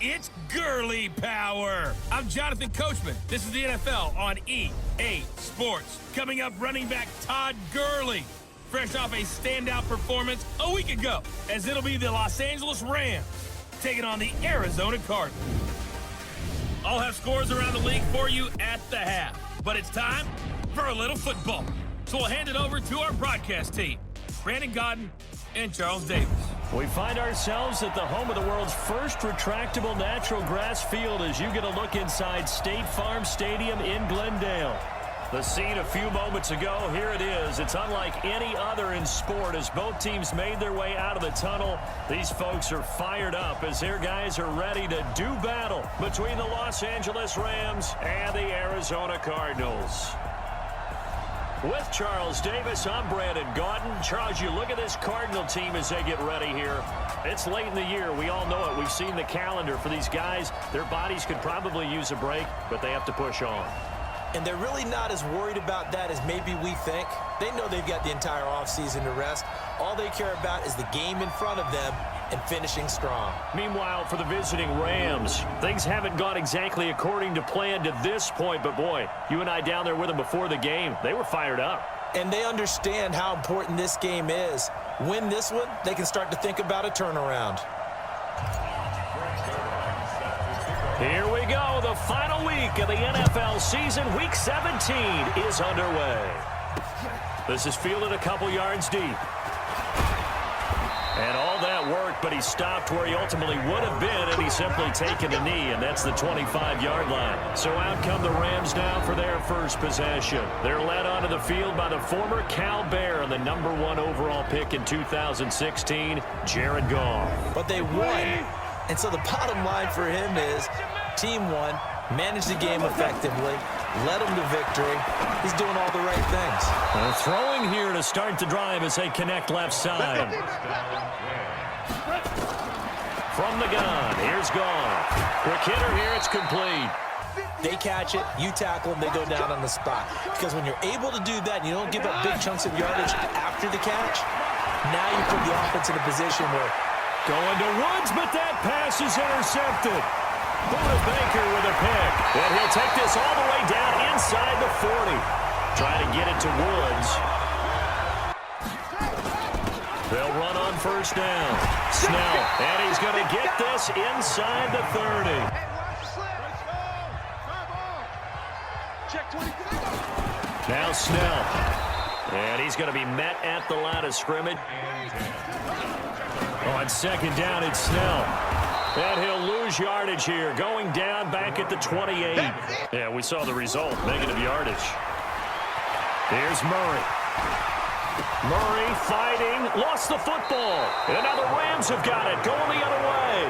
It's girly power. I'm Jonathan Coachman. This is the NFL on EA Sports. Coming up, running back Todd Gurley, fresh off a standout performance a week ago, as it'll be the Los Angeles Rams taking on the Arizona Cardinals. I'll have scores around the league for you at the half, but it's time for a little football. So we'll hand it over to our broadcast team, Brandon Godden and Charles Davis. We find ourselves at the home of the world's first retractable natural grass field as you get a look inside State Farm Stadium in Glendale. The scene a few moments ago, here it is. It's unlike any other in sport as both teams made their way out of the tunnel. These folks are fired up as their guys are ready to do battle between the Los Angeles Rams and the Arizona Cardinals. With Charles Davis, I'm Brandon Godden. Charles, you look at this Cardinal team as they get ready here. It's late in the year. We all know it. We've seen the calendar for these guys. Their bodies could probably use a break, but they have to push on. And they're really not as worried about that as maybe we think. They know they've got the entire offseason to rest. All they care about is the game in front of them and finishing strong. Meanwhile, for the visiting Rams, things haven't gone exactly according to plan to this point, but boy, you and I down there with them before the game, they were fired up. And they understand how important this game is. Win this one, they can start to think about a turnaround. Here we go. The final week of the NFL season. Week 17 is underway. This is fielded a couple yards deep. And all that worked, but he stopped where he ultimately would have been, and he's simply taken a knee, and that's the 25-yard line. So out come the Rams now for their first possession. They're led onto the field by the former Cal Bear and the #1 overall pick in 2016, Jared Goff. But they won. And so the bottom line for him is team won, managed the game effectively, led them to victory. He's doing all the right things. Throwing here to start the drive as they connect left side. From the gun, here's Goff. Quick hitter here, it's complete. They catch it, you tackle them, they go down on the spot. Because when you're able to do that and you don't give up big chunks of yardage after the catch, now you put the offense in a position where going to Woods, but that pass is intercepted. Buda Baker with a pick. And he'll take this all the way down inside the 40. Trying to get it to Woods. They'll run on first down. Snell, and he's going to get this inside the 30. Now Snell. And he's going to be met at the line of scrimmage. On second down, it's Snell. And he'll lose yardage here, going down back at the 28. Yeah, we saw the result, negative yardage. Here's Murray. Murray fighting, lost the football. And now the Rams have got it, going the other way.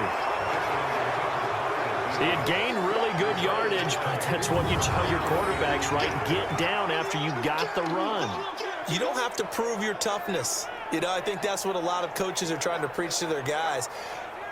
He had gained really good yardage, but that's what you tell your quarterbacks, right? Get down after you got the run. You don't have to prove your toughness. You know, I think that's what a lot of coaches are trying to preach to their guys.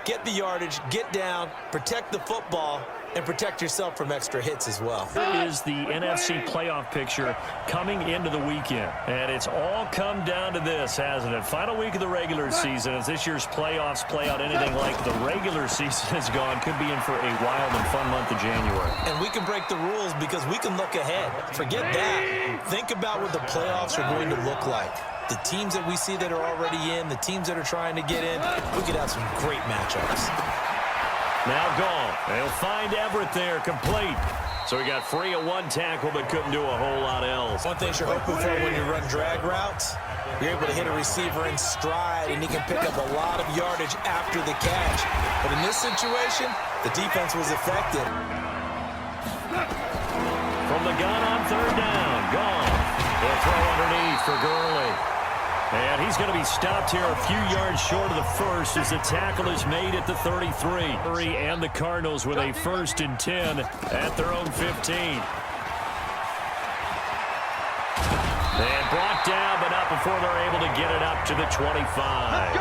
Get the yardage, get down, protect the football, and protect yourself from extra hits as well. Here is the NFC playoff picture coming into the weekend. And it's all come down to this, hasn't it? Final week of the regular season. As this year's playoffs play out anything like the regular season has gone, could be in for a wild and fun month of January. And we can break the rules because we can look ahead. Forget that. Think about what the playoffs are going to look like. The teams that we see that are already in, the teams that are trying to get in, we could have some great matchups. Now Goff. They'll find Everett there, complete. So he got free of one tackle, but couldn't do a whole lot else. One thing you're hoping for when you run drag routes, you're able to hit a receiver in stride, and he can pick up a lot of yardage after the catch. But in this situation, the defense was effective. From the gun on third down, Goff. They'll throw underneath for Gurley. And he's going to be stopped here a few yards short of the first as the tackle is made at the 33. Murray and the Cardinals with a 1st and 10 at their own 15. And brought down, but not before they're able to get it up to the 25.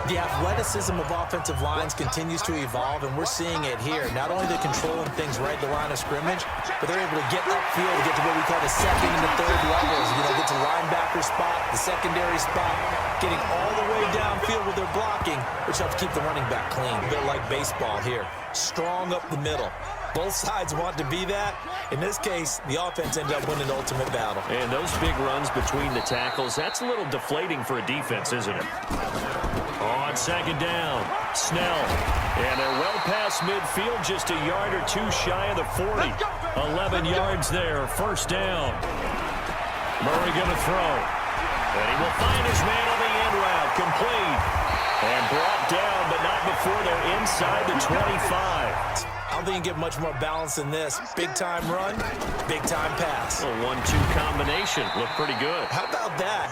The athleticism of offensive lines continues to evolve, and we're seeing it here. Not only they're controlling things right at the line of scrimmage, but they're able to get upfield to get to what we call the second and the third levels. You know, get to linebacker spot, the secondary spot, getting all the way downfield with their blocking, which helps keep the running back clean. A bit like baseball here. Strong up the middle. Both sides want to be that. In this case, the offense ended up winning the ultimate battle. And those big runs between the tackles, that's a little deflating for a defense, isn't it? On second down, Snell. And they're well past midfield, just a yard or two shy of the 40. 11 yards there, first down. Murray going to throw. And he will find his man on the end route, complete. And brought down, but not before they're inside the 25. I don't think you get much more balance than this. Big-time run, big-time pass. A 1-2 combination. Looked pretty good. How about that?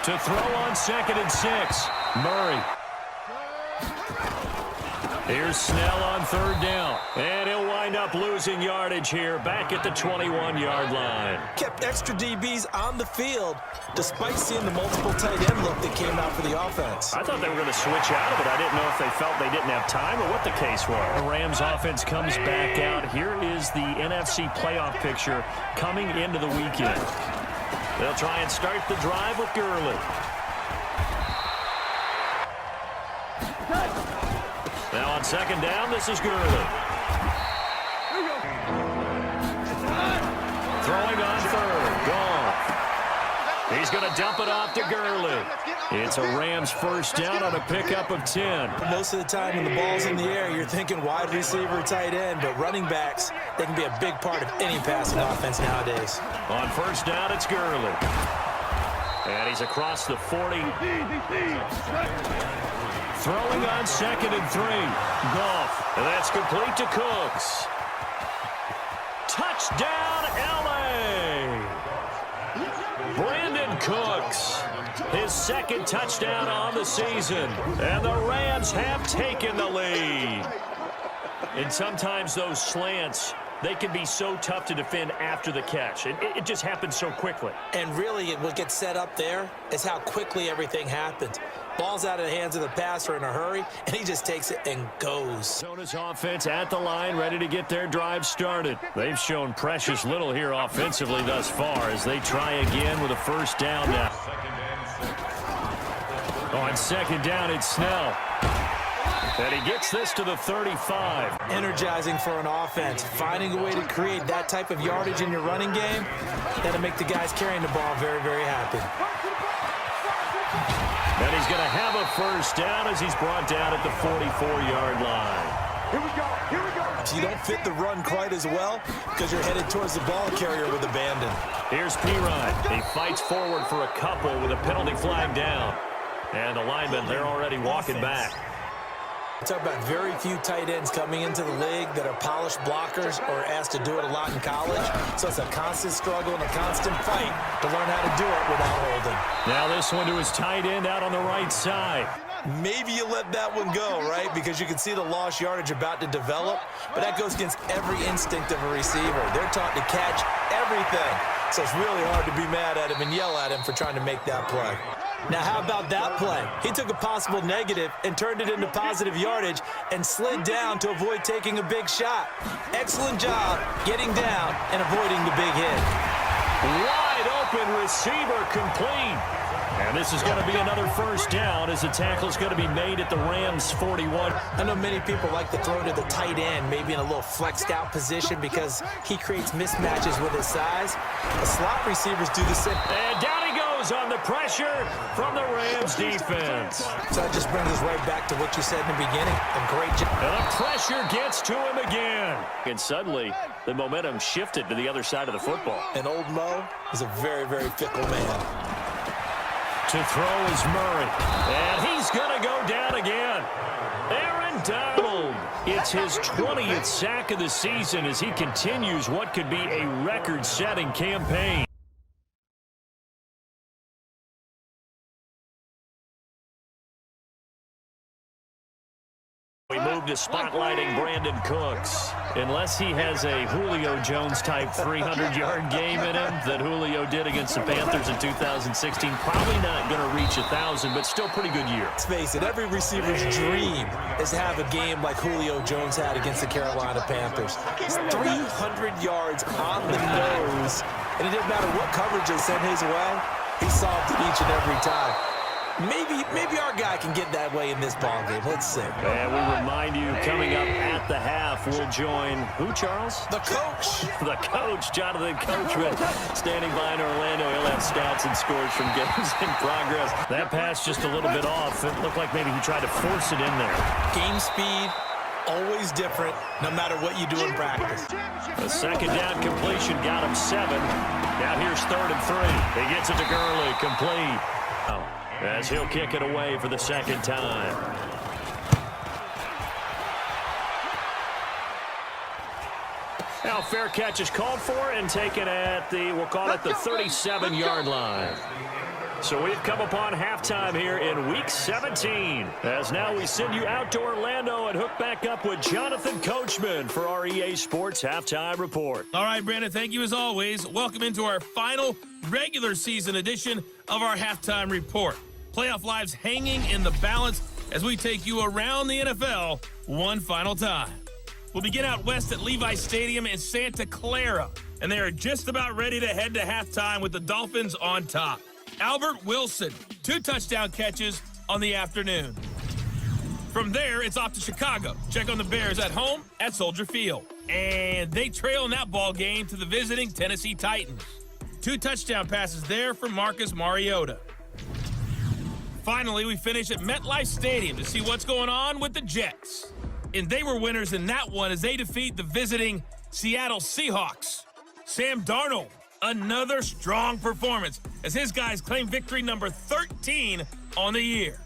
To throw on 2nd and 6. Murray. Here's Snell on 3rd down. And he'll wind up losing yardage here back at the 21-yard line. Kept extra DBs on the field despite seeing the multiple tight end look that came out for the offense. I thought they were going to switch out of it. I didn't know if they felt they didn't have time or what the case was. The Rams offense comes back out. Here is the NFC playoff picture coming into the weekend. They'll try and start the drive with Gurley. Now on 2nd down, this is Gurley. Throwing on 3rd, Goff. He's going to dump it off to Gurley. It's a Rams first down on a pickup of 10. Most of the time when the ball's in the air, you're thinking wide receiver, tight end, but running backs, they can be a big part of any passing offense nowadays. On first down, it's Gurley. And he's across the 40. Throwing on 2nd and 3. Goff. And that's complete to Cooks. Touchdown, L.A. Brandon Cooks. His 2nd touchdown on the season. And the Rams have taken the lead. And sometimes those slants, they can be so tough to defend after the catch. It just happens so quickly. And really, what gets set up there is how quickly everything happens. Ball's out of the hands of the passer in a hurry, and he just takes it and goes. Arizona's offense at the line, ready to get their drive started. They've shown precious little here offensively thus far as they try again with a first down now. On 2nd down, it's Snell. And he gets this to the 35. Energizing for an offense. Finding a way to create that type of yardage in your running game, that'll make the guys carrying the ball very, very happy. And he's going to have a first down as he's brought down at the 44-yard line. Here we go. Here we go. So you don't fit the run quite as well because you're headed towards the ball carrier with abandon. Here's P-Rod. He fights forward for a couple with a penalty flag down. And the linemen, they're already walking back. Talk about very few tight ends coming into the league that are polished blockers or asked to do it a lot in college. So it's a constant struggle and a constant fight to learn how to do it without holding. Now this one to his tight end out on the right side. Maybe you let that one go, right? Because you can see the lost yardage about to develop. But that goes against every instinct of a receiver. They're taught to catch everything. So it's really hard to be mad at him and yell at him for trying to make that play. Now, how about that play? He took a possible negative and turned it into positive yardage and slid down to avoid taking a big shot. Excellent job getting down and avoiding the big hit. Wide open receiver complete. And this is going to be another first down as the tackle's going to be made at the Rams 41. I know many people like to throw to the tight end, maybe in a little flexed out position because he creates mismatches with his size. The slot receivers do the same. And down he goes on the pressure from the Rams defense. So that just brings us right back to what you said in the beginning. A great job. And the pressure gets to him again. And suddenly, the momentum shifted to the other side of the football. And old Mo is a very, very fickle man. To throw is Murray. And he's going to go down again. Aaron Donald. It's his 20th sack of the season as he continues what could be a record-setting campaign. We move to spotlighting Brandon Cooks. Unless he has a Julio Jones-type 300-yard game in him that Julio did against the Panthers in 2016, probably not going to reach 1,000, but still pretty good year. Let's face it, every receiver's dream is to have a game like Julio Jones had against the Carolina Panthers. It's 300 yards on the nose, and it didn't matter what coverage they sent his way, he solved it each and every time. Maybe our guy can get that way in this ballgame. Let's see. And we remind you, coming up at the half, we'll join who, Charles? The coach. The coach, Jonathan Coachman, standing by in Orlando. He'll have stats and scores from games in progress. That pass just a little bit off. It looked like maybe he tried to force it in there. Game speed, always different, no matter what you do in practice. A second down completion got him 7. Now here's 3rd and 3. He gets it to Gurley, complete. As he'll kick it away for the second time. Now fair catch is called for and taken at the, we'll call it the 37-yard line. So we've come upon halftime here in Week 17. As now we send you out to Orlando and hook back up with Jonathan Coachman for our EA Sports Halftime Report. All right, Brandon, thank you as always. Welcome into our final regular season edition of our Halftime Report. Playoff lives hanging in the balance as we take you around the NFL one final time. We'll begin out west at Levi Stadium in Santa Clara, and they are just about ready to head to halftime with the Dolphins on top. Albert Wilson, 2 touchdown catches on the afternoon. From there, it's off to Chicago. Check on the Bears at home at Soldier Field. And they trail in that ball game to the visiting Tennessee Titans. 2 touchdown passes there from Marcus Mariota. Finally, we finish at MetLife Stadium to see what's going on with the Jets. And they were winners in that one as they defeat the visiting Seattle Seahawks. Sam Darnold, another strong performance as his guys claim victory number 13 on the year.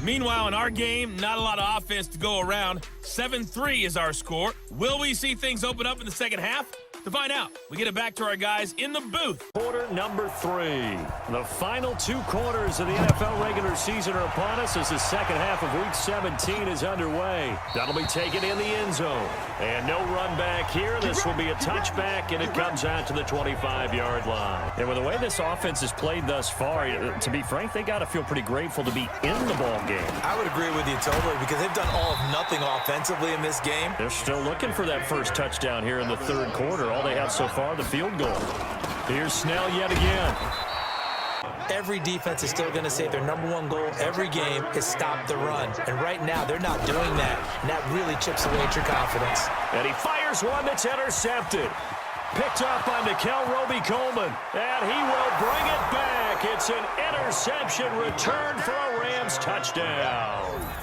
Meanwhile, in our game, not a lot of offense to go around. 7-3 is our score. Will we see things open up in the second half? To find out, we get it back to our guys in the booth. Quarter number 3. The final 2 quarters of the NFL regular season are upon us as the second half of Week 17 is underway. That'll be taken in the end zone. And no run back here. This will be a touchback, and it comes out to the 25-yard line. And with the way this offense has played thus far, to be frank, they got to feel pretty grateful to be in the ball game. I would agree with you totally because they've done all of nothing offensively in this game. They're still looking for that first touchdown here in the third quarter. All they have so far, the field goal. Here's Snell yet again. Every defense is still going to say their number 1 goal every game is stop the run. And right now, they're not doing that. And that really chips away at your confidence. And he fires one that's intercepted. Picked up by Nickel Roby-Coleman. And he will bring it back. It's an interception return for a Rams touchdown.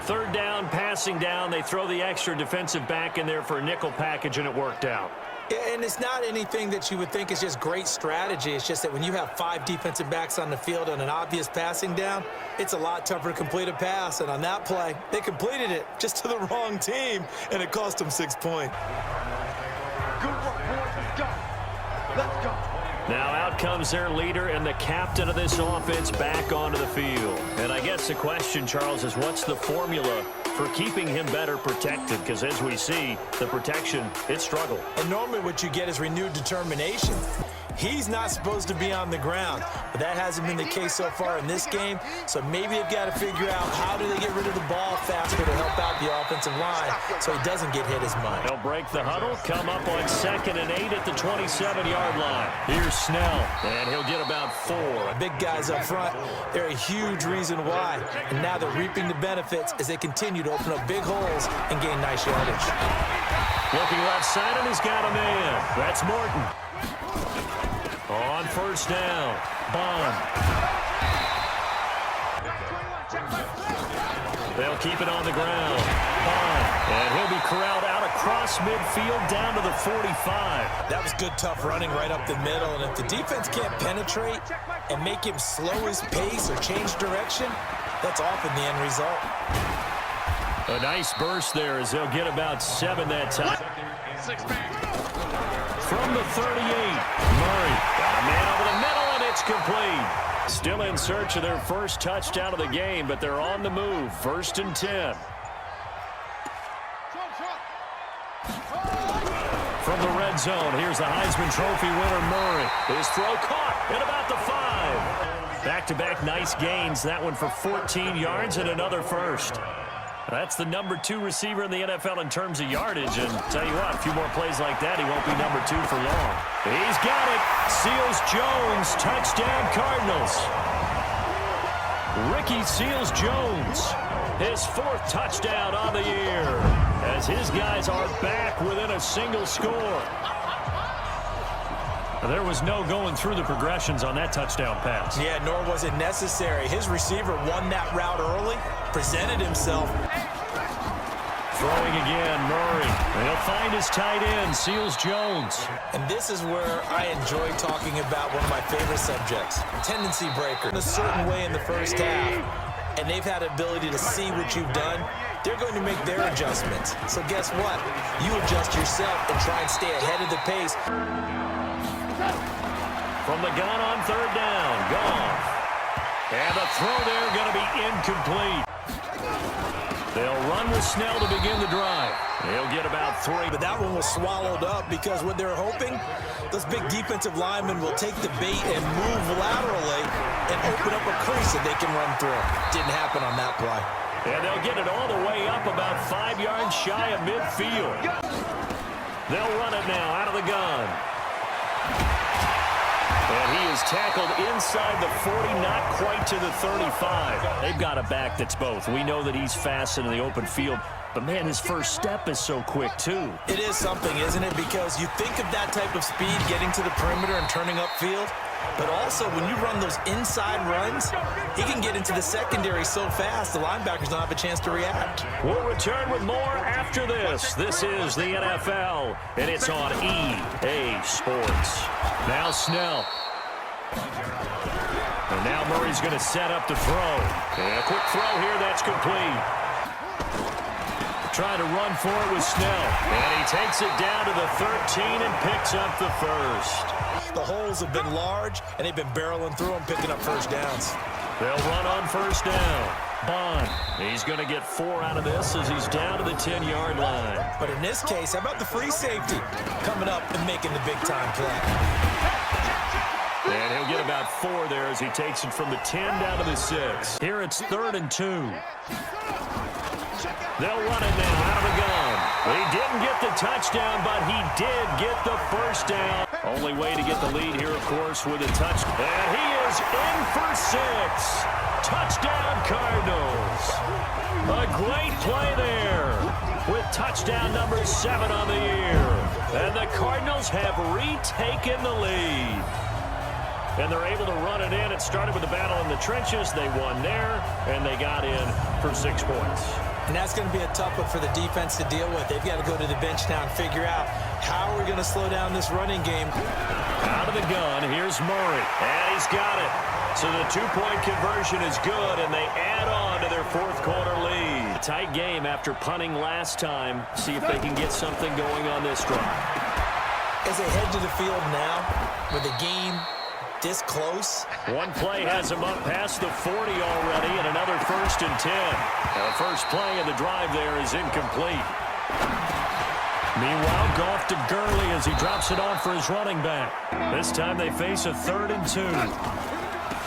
Third down, passing down. They throw the extra defensive back in there for a nickel package, and it worked out. And it's not anything that you would think is just great strategy. It's just that when you have 5 defensive backs on the field on an obvious passing down, it's a lot tougher to complete a pass. And on that play, they completed it just to the wrong team, and it cost them 6 points. Good work, boys. Let's go. Let's go. Now out comes their leader and the captain of this offense back onto the field. And I guess the question, Charles, is what's the formula for keeping him better protected? Because as we see, the protection, it struggled. And normally what you get is renewed determination. He's not supposed to be on the ground, but that hasn't been the case so far in this game. So maybe they've got to figure out how do they get rid of the ball faster to help out the offensive line so he doesn't get hit as much. They'll break the huddle, come up on 2nd and 8 at the 27-yard line. Here's Snell, and he'll get about 4. Big guys up front, they're a huge reason why. And now they're reaping the benefits as they continue to open up big holes and gain nice yardage. Looking left side, and he's got a man. That's Morton. On first down, Bond. They'll keep it on the ground. Bond. And he'll be corralled out across midfield down to the 45. That was good, tough running right up the middle. And if the defense can't penetrate and make him slow his pace or change direction, that's often the end result. A nice burst there as they'll get about 7 that time. From the 38, Murray got a man over the middle, and it's complete. Still in search of their first touchdown of the game, but they're on the move. 1st and 10. From the red zone, here's the Heisman Trophy winner, Murray. His throw caught at about the 5. Back-to-back nice gains. That one for 14 yards and another first. That's the number 2 receiver in the NFL in terms of yardage. And tell you what, a few more plays like that, he won't be number 2 for long. He's got it. Seals-Jones, touchdown Cardinals. Ricky Seals-Jones, his 4th touchdown on the year, as his guys are back within a single score. There was no going through the progressions on that touchdown pass. Yeah, nor was it necessary. His receiver won that route early, presented himself. Throwing again, Murray. And he'll find his tight end, Seals-Jones. And this is where I enjoy talking about one of my favorite subjects, tendency breaker. In a certain way in the first half, and they've had the ability to see what you've done, they're going to make their adjustments. So guess what? You adjust yourself and try and stay ahead of the pace. From the gun on 3rd down, Goff. And the throw there going to be incomplete. They'll run with Snell to begin the drive. He'll get about 3. But that one was swallowed up because what they're hoping, those big defensive linemen will take the bait and move laterally and open up a crease that they can run through. Didn't happen on that play. And they'll get it all the way up about 5 yards shy of midfield. They'll run it now out of the gun. And he is tackled inside the 40, not quite to the 35. They've got a back that's both. We know that he's fast in the open field, but, man, his first step is so quick, too. It is something, isn't it? Because you think of that type of speed getting to the perimeter and turning upfield, but also when you run those inside runs, he can get into the secondary so fast the linebackers don't have a chance to react. We'll return with more after this. This is the NFL, and it's on EA Sports. Now Snell. And now Murray's going to set up the throw. And a quick throw here, that's complete. Trying to run for it with Snell. And he takes it down to the 13 and picks up the first. The holes have been large, and they've been barreling through them, picking up first downs. They'll run on 1st down. Bond. He's going to get 4 out of this as he's down to the 10-yard line. But in this case, how about the free safety coming up and making the big-time play? And he'll get about 4 there as he takes it from the 10 down to the 6. Here it's 3rd and 2. They'll run it now out of the gun. He didn't get the touchdown, but he did get the first down. Only way to get the lead here, of course, with a touchdown. And he is in for 6. Touchdown, Cardinals. A great play there with touchdown number 7 on the year. And the Cardinals have retaken the lead. And they're able to run it in. It started with the battle in the trenches. They won there, and they got in for 6 points. And that's going to be a tough one for the defense to deal with. They've got to go to the bench now and figure out how we're going to slow down this running game. Out of the gun, here's Murray. And he's got it. So the 2-point conversion is good, and they add on to their 4th quarter lead. A tight game after punting last time. See if they can get something going on this drive. As they head to the field now, with the game this close. One play has him up past the 40 already, and another 1st and 10. Now the first play of the drive there is incomplete. Meanwhile, Goff to Gurley as he drops it off for his running back. This time they face a 3rd and 2.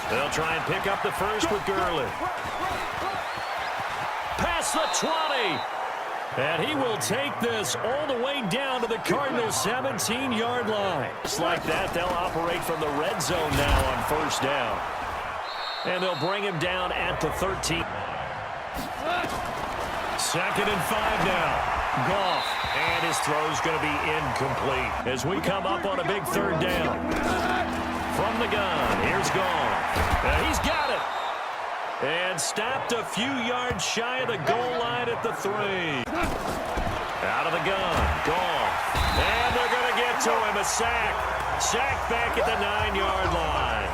They'll try and pick up the first with Gurley. Past the 20. And he will take this all the way down to the Cardinals' 17-yard line. Just like that, they'll operate from the red zone now on 1st down. And they'll bring him down at the 13. 2nd and 5 now. Goff. And his throw's going to be incomplete as we come up on a big 3rd down. From the gun, here's Goff. And he's got it. And stopped a few yards shy of the goal line at the 3. Out of the gun, Goff. And they're going to get to him, a sack. Sack back at the 9-yard line.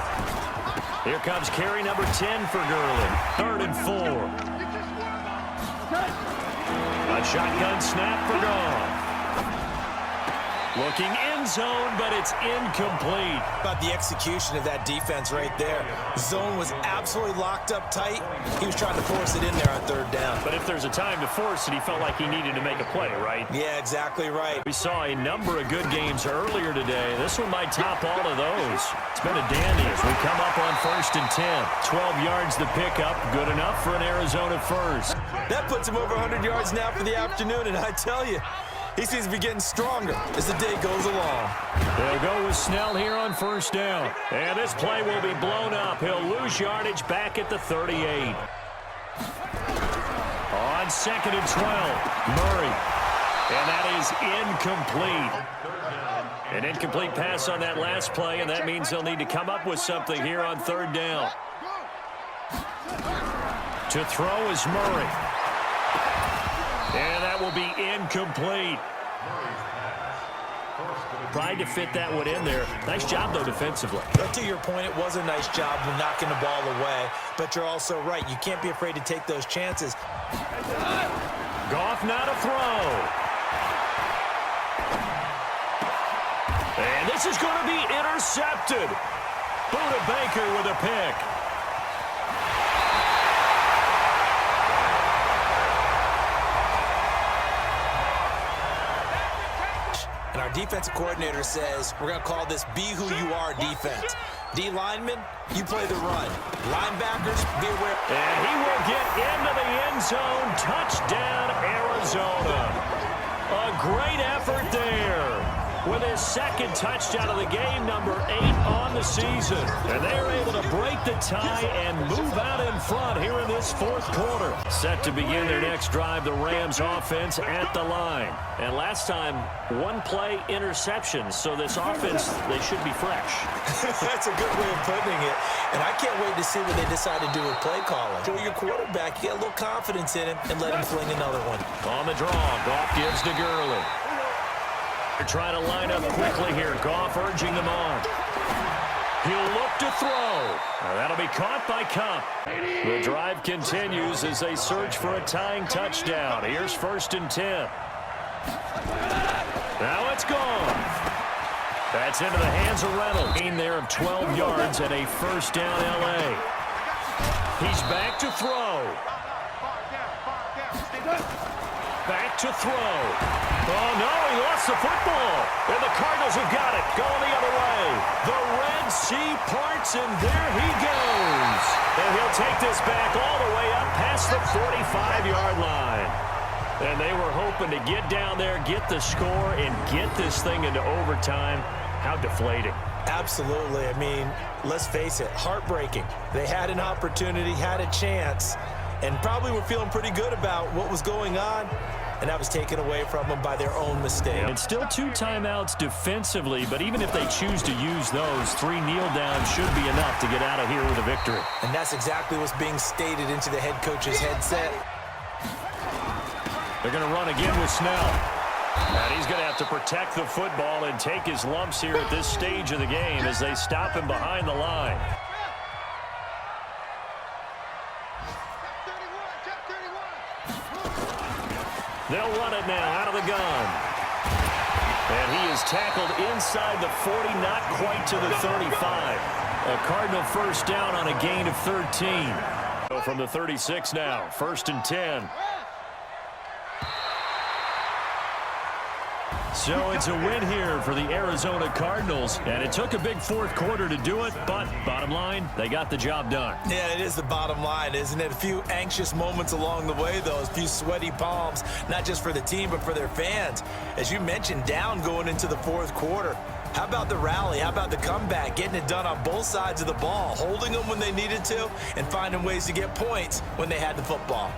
Here comes carry number 10 for Gurley. 3rd and 4. A shotgun snap for Goff. Looking end zone, but it's incomplete. About the execution of that defense right there. Zone was absolutely locked up tight. He was trying to force it in there on third down. But if there's a time to force it, he felt like he needed to make a play, right? Yeah, exactly right. We saw a number of good games earlier today. This one might top all of those. It's been a dandy as we come up on 1st and 10. 12 yards the pickup, good enough for an Arizona first. That puts him over 100 yards now for the afternoon, and I tell you, he seems to be getting stronger as the day goes along. They'll go with Snell here on 1st down. And this play will be blown up. He'll lose yardage back at the 38. On 2nd and 12, Murray. And that is incomplete. An incomplete pass on that last play, and that means they'll need to come up with something here on 3rd down. To throw is Murray. And that will be incomplete. Tried to fit that one in there. Nice job, though, defensively. But to your point, it was a nice job of knocking the ball away. But you're also right. You can't be afraid to take those chances. Goff now to throw. And this is going to be intercepted. Buda Baker with a pick. And our defensive coordinator says we're going to call this be who you are defense. D linemen, you play the run. Linebackers, be aware. And he will get into the end zone. Touchdown, Arizona. A great effort there with his 2nd touchdown of the game, number 8 on the season. And they are able to break the tie and move out in front here in this 4th quarter. Set to begin their next drive, the Rams offense at the line. And last time, 1-play interception, so this offense, they should be fresh. That's a good way of putting it. And I can't wait to see what they decide to do with play calling. Show your quarterback, you get a little confidence in him, and let him fling another one. On the draw, Goff gives to Gurley. They're trying to line up quickly here. Goff urging them on. He'll look to throw. That'll be caught by Kupp. The drive continues as they search for a tying touchdown. Here's 1st and 10. Now it's gone. That's into the hands of Reynolds. Gain there of 12 yards and a 1st down L.A. He's back to throw. Back to throw. Oh, no, he lost the football. And the Cardinals have got it. Going the other way. The Red Sea parts, and there he goes. And he'll take this back all the way up past the 45-yard line. And they were hoping to get down there, get the score, and get this thing into overtime. How deflating. Absolutely. I mean, let's face it, heartbreaking. They had an opportunity, had a chance, and probably were feeling pretty good about what was going on. And that was taken away from them by their own mistake. And still 2 timeouts defensively, but even if they choose to use those, 3 kneel downs should be enough to get out of here with a victory. And that's exactly what's being stated into the head coach's headset. They're going to run again with Snell. And he's going to have to protect the football and take his lumps here at this stage of the game as they stop him behind the line. They'll run it now out of the gun. And he is tackled inside the 40, not quite to the 35. A Cardinal 1st down on a gain of 13. So from the 36 now, 1st and 10. So it's a win here for the Arizona Cardinals, and it took a big 4th quarter to do it, but bottom line, they got the job done. Yeah, it is the bottom line, isn't it? A few anxious moments along the way, though, a few sweaty palms, not just for the team, but for their fans. As you mentioned, down going into the 4th quarter. How about the rally? How about the comeback? Getting it done on both sides of the ball, holding them when they needed to, and finding ways to get points when they had the football.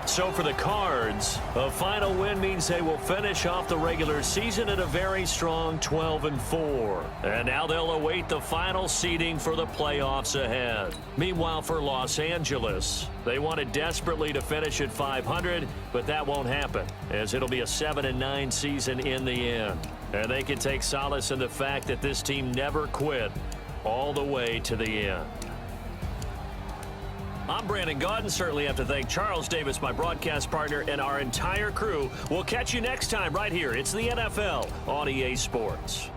So for the Cards, a final win means they will finish off the regular season at a very strong 12-4. And now they'll await the final seeding for the playoffs ahead. Meanwhile, for Los Angeles, they wanted desperately to finish at 500, but that won't happen, as it'll be a 7-9 season in the end. And they can take solace in the fact that this team never quit all the way to the end. I'm Brandon Gaudin. Certainly have to thank Charles Davis, my broadcast partner, and our entire crew. We'll catch you next time right here. It's the NFL on EA Sports.